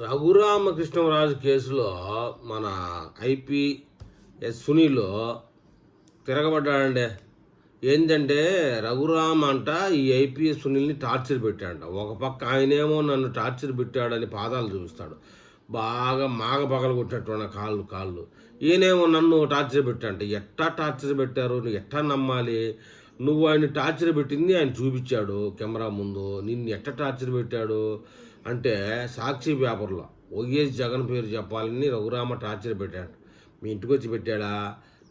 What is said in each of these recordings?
రఘురామకృష్ణరాజు కేసులో మన ఐపీఎస్ సునీల్ తిరగబడ్డాడండి. ఏంటంటే రఘురామ్ అంట ఈ ఐపీఎస్ సునీల్ని టార్చర్ పెట్టాడంట. ఒక పక్క ఆయనేమో నన్ను టార్చర్ పెట్టాడని పాదాలు చూపిస్తాడు, బాగా మాగ పగలు కొట్టినట్టు కాళ్ళు. ఈయనేమో నన్ను టార్చర్ పెట్టాడంట. ఎట్టా టార్చర్ పెట్టారు, నువ్వు ఎట్టా నమ్మాలి? నువ్వు ఆయన టార్చర్ పెట్టింది ఆయన చూపించాడు కెమెరా ముందు. నిన్ను ఎట్ట టార్చర్ పెట్టాడు అంటే సాక్షి పేపర్లో వైఎస్ జగన్ పేరు చెప్పాలని రఘురామ టార్చర్ పెట్టాడు. మీ ఇంటికి వచ్చి పెట్టాడా?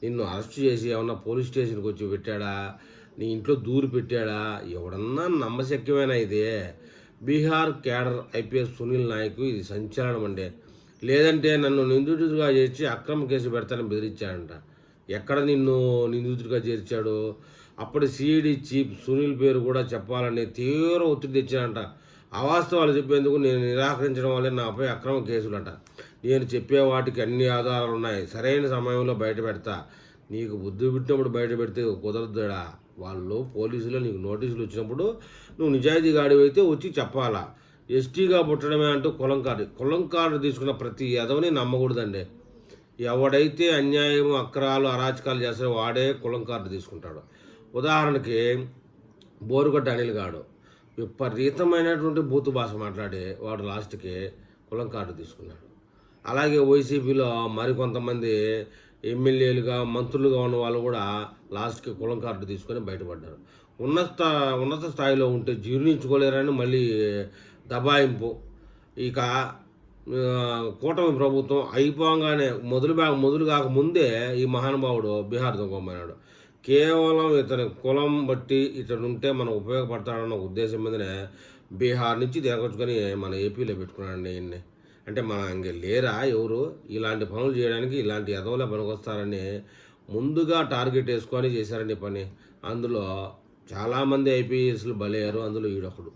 నిన్ను అరెస్ట్ చేసి ఏమన్నా పోలీస్ స్టేషన్కి వచ్చి పెట్టాడా? నీ ఇంట్లో దూరు పెట్టాడా? ఎవడన్నా నమ్మశక్యమైన ఇదే బీహార్ క్యాడర్ ఐపీఎస్ సునీల్ నాయక్ ఇది సంచలనం అండి. లేదంటే నన్ను నిందితుడిగా చేర్చి అక్రమ కేసు పెడతానని బెదిరించాడంట. ఎక్కడ నిన్ను నిందితుడిగా చేర్చాడు? అప్పటి సిఐడి చీఫ్ సునీల్ పేరు కూడా చెప్పాలని తీవ్ర ఒత్తిడి తెచ్చాడంట. అవాస్తవాలు చెప్పేందుకు నేను నిరాకరించడం వల్లే నాపై అక్రమ కేసులంట. నేను చెప్పే వాటికి అన్ని ఆధారాలు ఉన్నాయి, సరైన సమయంలో బయట పెడతా. నీకు బుద్ధి పుట్టినప్పుడు బయట పెడితే కుదరదుడా? వాళ్ళు పోలీసులు నీకు నోటీసులు వచ్చినప్పుడు నువ్వు నిజాయితీ గాడివైతే వచ్చి చెప్పాలా. ఎస్టీగా పుట్టడమే అంటూ కులం కార్డు తీసుకున్న ప్రతి ఎదవని నమ్మకూడదండి. ఎవడైతే అన్యాయం అక్రాలు అరాచకాలు చేస్తాడో వాడే కులం కార్డు తీసుకుంటాడు. ఉదాహరణకి బోరుగడ్డ అనిల్ గాడు విపరీతమైనటువంటి బూతు భాష మాట్లాడి వాడు లాస్ట్కి కులం కార్డు తీసుకున్నాడు. అలాగే వైసీపీలో మరికొంతమంది ఎమ్మెల్యేలుగా మంత్రులుగా ఉన్న వాళ్ళు కూడా లాస్ట్కి కులం కార్డు తీసుకొని బయటపడ్డారు. ఉన్నత స్థాయిలో ఉంటే జీర్ణించుకోలేరని మళ్ళీ దబాయింపు. ఇక కూటమి ప్రభుత్వం అయిపోగానే మొదలు కాకముందే ఈ మహానుభావుడు బీహార్ దొంగపోయినాడు. కేవలం ఇతని కులం బట్టి ఇతడుంటే మనం ఉపయోగపడతాడన్న ఉద్దేశం మీదనే బీహార్ నుంచి తీసుకొచ్చుకొని మన ఏపీలో పెట్టుకున్నాడండి ఈయన్ని. అంటే మన ఇంక లేరా ఎవరు ఇలాంటి పనులు చేయడానికి? ఇలాంటి ఎదవలే పనికొస్తారని ముందుగా టార్గెట్ వేసుకొని చేశారండి పని. అందులో చాలామంది ఐపీఎస్లు బలయ్యారు, అందులో ఈడొకడు.